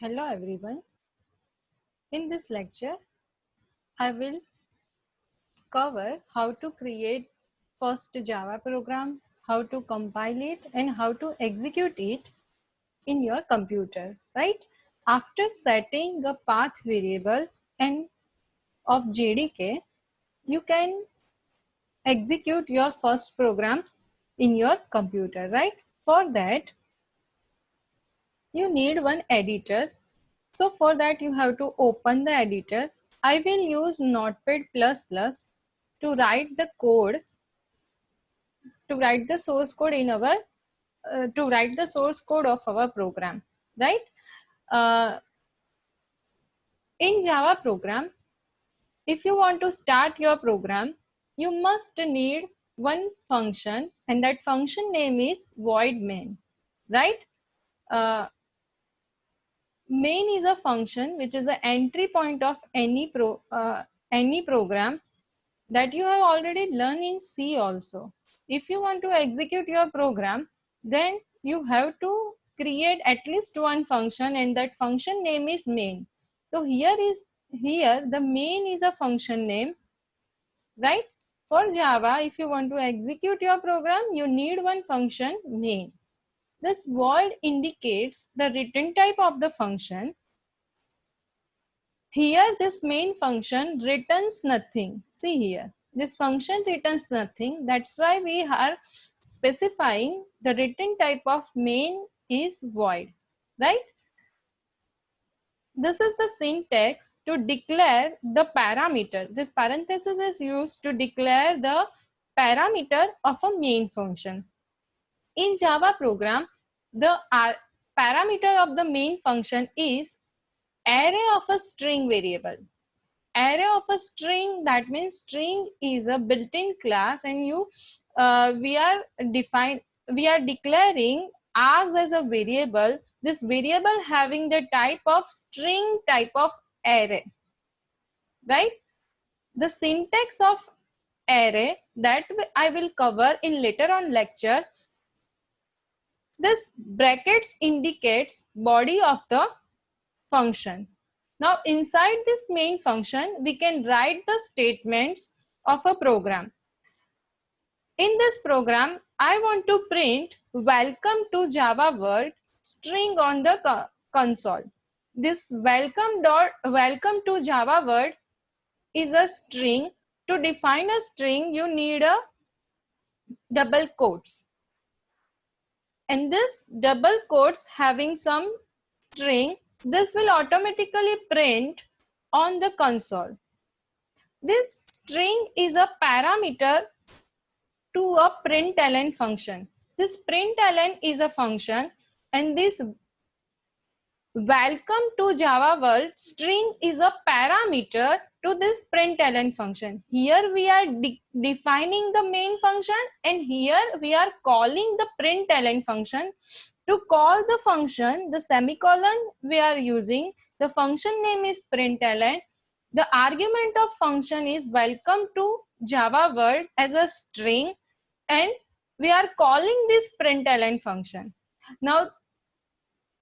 Hello everyone. In this lecture, I will cover how to create first Java program, how to compile it and how to execute it in your computer, right? After setting a path variable and of JDK, you can execute your first program in your computer, right? For that, you need one editor. So for that you have to open the editor. I will use Notepad++ to write the code, to write the source code in our, to write the source code of our program, right? Uh, in Java program, if you want to start your program, you must need one function and that function name is void main, right? Uh, Main is a function which is the entry point of any program that you have already learned in C also. If you want to execute your program, then you have to create at least one function and that function name is main. So here the main is a function name, right? For Java, if you want to execute your program, you need one function main. This void indicates the return type of the function. Here this main function returns nothing. See here, this function returns nothing. That's why we are specifying the return type of main is void, right? This is the syntax to declare the parameter. This parenthesis is used to declare the parameter of a main function. In Java program, the parameter of the main function is array of a string variable. Array of a string, that means string is a built-in class and we are declaring args as a variable. This variable having the type of string type of array, right? The syntax of array that I will cover in later on lecture. This brackets indicates body of the function. Now inside this main function, we can write the statements of a program. In this program, I want to print welcome to Java world string on the console. This welcome to Java world is a string. To define a string, you need a double quotes. And this double quotes having some string, this will automatically print on the console. This string is a parameter to a println function. This println is a function and this welcome to Java world string is a parameter to this println function. Here we are defining the main function and here we are calling the println function. To call the function, the semicolon we are using, the function name is println. The argument of function is welcome to Java world as a string and we are calling this println function. Now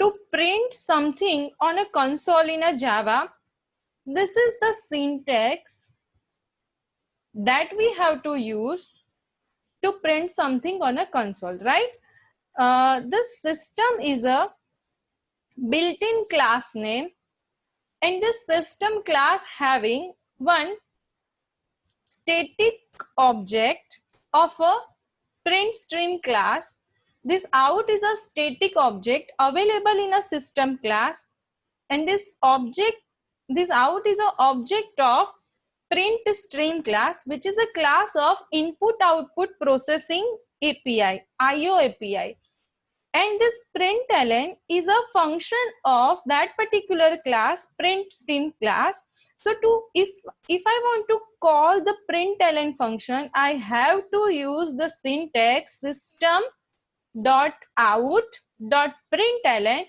to print something on a console in a Java, this is the syntax that we have to use to print something on a console, right? This system is a built-in class name and this system class having one static object of a print stream class. This out is a static object available in a system class and this out is an object of print stream class, which is a class of input output processing API, IO API. And this println is a function of that particular class, print stream class. So if I want to call the println function, I have to use the syntax system.out.println,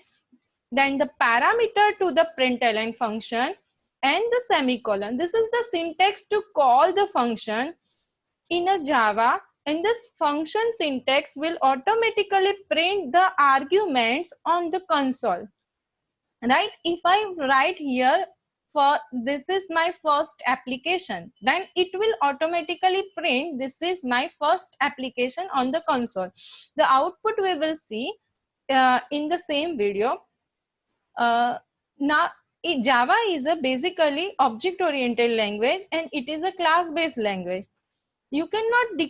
then the parameter to the println function and the semicolon. This is the syntax to call the function in a Java, and this function syntax will automatically print the arguments on the console. right? If I write here for this is my first application, then it will automatically print this is my first application on the console. The output we will see in the same video. Now Java is a basically object oriented language, and it is a class based language. You cannot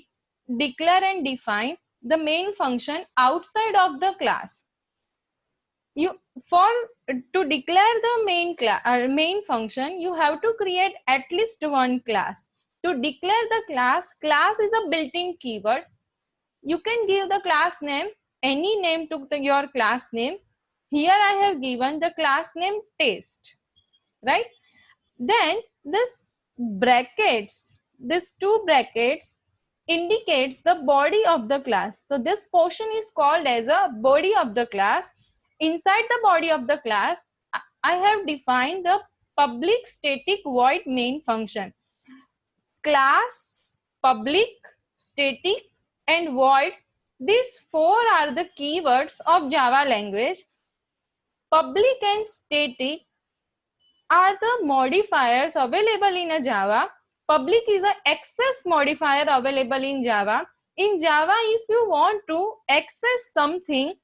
declare and define the main function outside of the class. You for to declare the main function, you have to create at least one class. To declare the class is a built-in keyword. You can give the class name, any name to your class name. Here I have given the class name test, right? Then this brackets, this two brackets indicates the body of the class. So this portion is called as a body of the class. Inside the body of the class, I have defined the public static void main function. Class, public, static, and void, these four are the keywords of Java language. Public and static are the modifiers available in a Java. Public is an access modifier available in Java. In Java, if you want to access something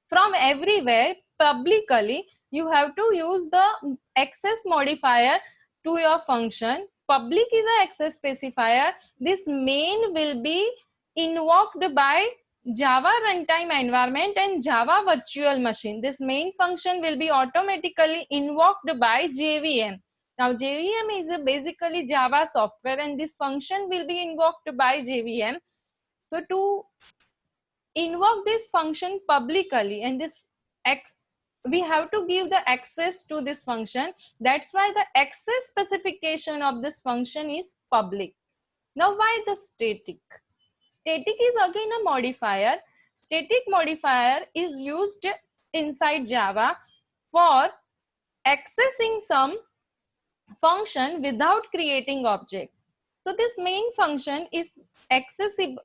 from everywhere publicly, you have to use the access modifier to your function. Public is an access specifier. This main will be invoked by Java runtime environment and Java virtual machine. This main function will be automatically invoked by JVM. Now JVM is basically Java software, and this function will be invoked by JVM. So to invoke this function publicly, and this we have to give the access to this function. That's why the access specification of this function is public. Now why the static? Static is again a modifier. Static modifier is used inside Java for accessing some function without creating object. So this main function is accessible,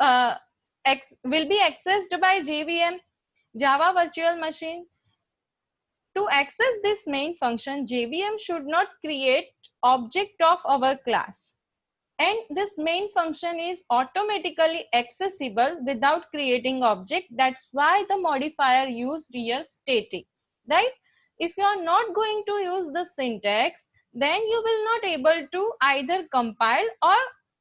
will be accessed by JVM, Java virtual machine. To access this main function, JVM should not create object of our class. And this main function is automatically accessible without creating object. That's why the modifier used here static, right? If you are not going to use the syntax, then you will not able to either compile, or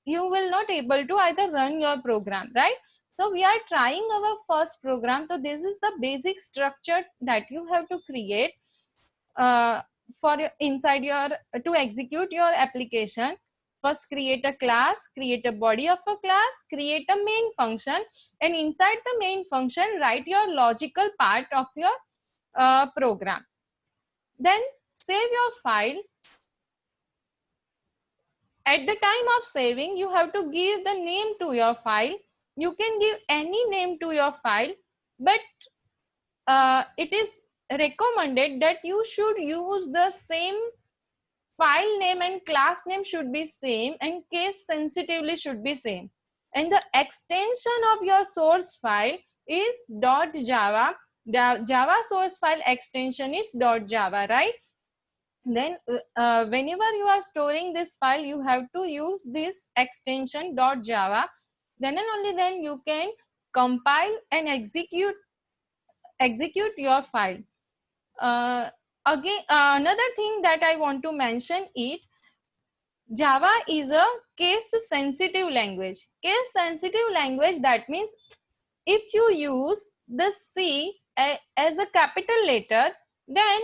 you will not able to either run your program, right? So we are trying our first program. So this is the basic structure that you have to create for inside your to execute your application. First create a class, create a body of a class, create a main function, and inside the main function write your logical part of your program. Then save your file. At the time of saving, you have to give the name to your file. You can give any name to your file, but it is recommended that you should use the same file name, and class name should be same, and case sensitively should be same. And the extension of your source file is .java. The Java source file extension is .java, right? Then whenever you are storing this file, you have to use this extension .java. Then and only then you can compile and execute your file. Again, another thing that I want to mention is Java is a case sensitive language. Case sensitive language, that means if you use the C as a capital letter, then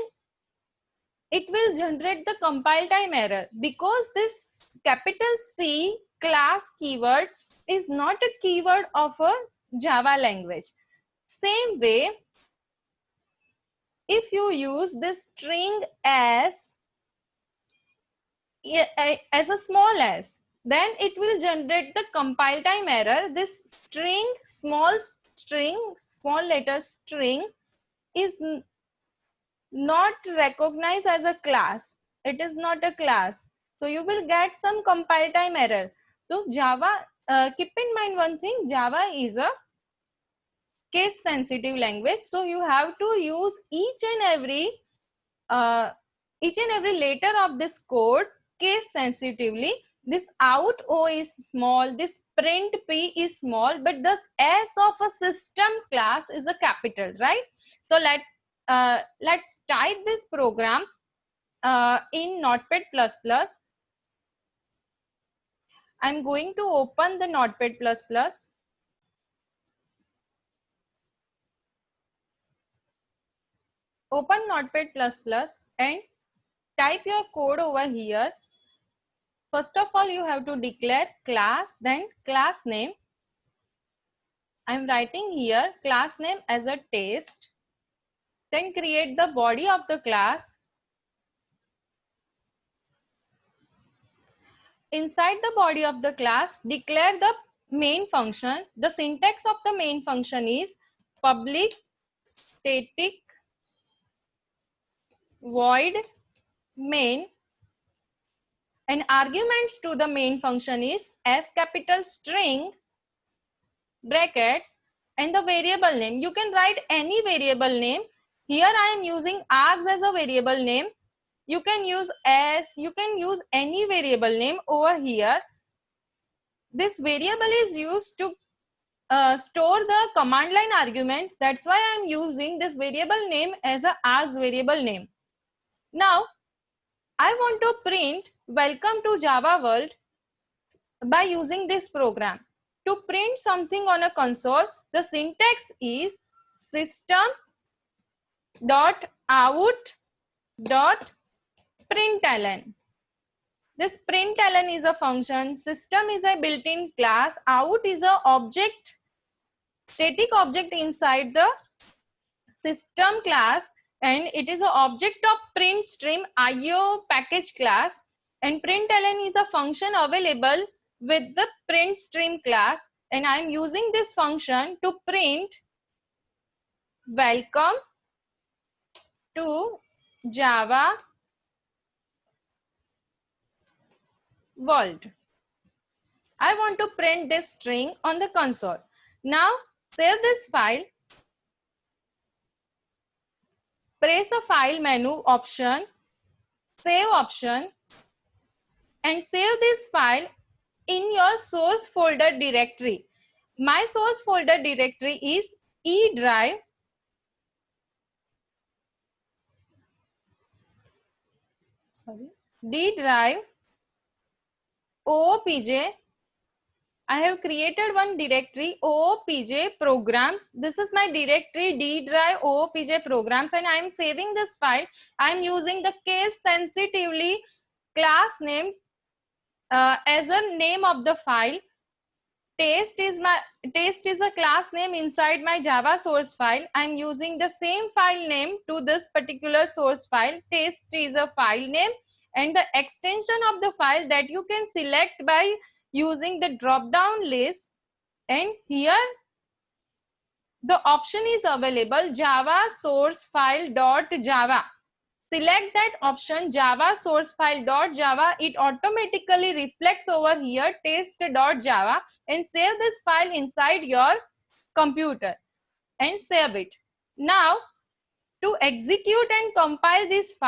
it will generate the compile time error, because this capital C class keyword is not a keyword of a Java language. Same way, if you use this string as a small s, then it will generate the compile time error. This string, small letter string is not recognized as a class. It is not a class. So you will get some compile time error. So Java, keep in mind one thing, Java is a case sensitive language. So you have to use each and every each and every letter of this code case sensitively. This out O is small, this print P is small, but the S of a system class is a capital, right? So let's type this program in Notepad++. I'm going to open the Notepad++. Open Notepad++ and type your code over here. First of all, you have to declare class, then class name. I'm writing here class name as a test. Then create the body of the class. Inside the body of the class, declare the main function. The syntax of the main function is public static void main, and arguments to the main function is S capital string brackets and the variable name. You can write any variable name. Here I am using args as a variable name. You can use S, you can use any variable name over here. This variable is used to store the command line argument. That's why I'm using this variable name as a args variable name. Now I want to print welcome to Java world by using this program. To print something on a console, the syntax is system.out.println. This println is a function, system is a built-in class, out is a object, static object inside the system class, and it is an object of print stream IO package class, and println is a function available with the print stream class, and I am using this function to print welcome to Java world. I want to print this string on the console. Now save this file, press a file menu option, save option, and save this file in your source folder directory. My source folder directory is E drive. D drive OOPJ. I have created one directory OOPJ programs. This is my directory D drive OOPJ programs, and I am saving this file. I am using the case sensitively class name as a name of the file. Test is a class name inside my Java source file. I'm using the same file name to this particular source file. Test is a file name, and the extension of the file that you can select by using the drop down list, and here the option is available Java source file .java. Select that option Java source file .java. It automatically reflects over here test.java, and save this file inside your computer and save it. Now to execute and compile this file,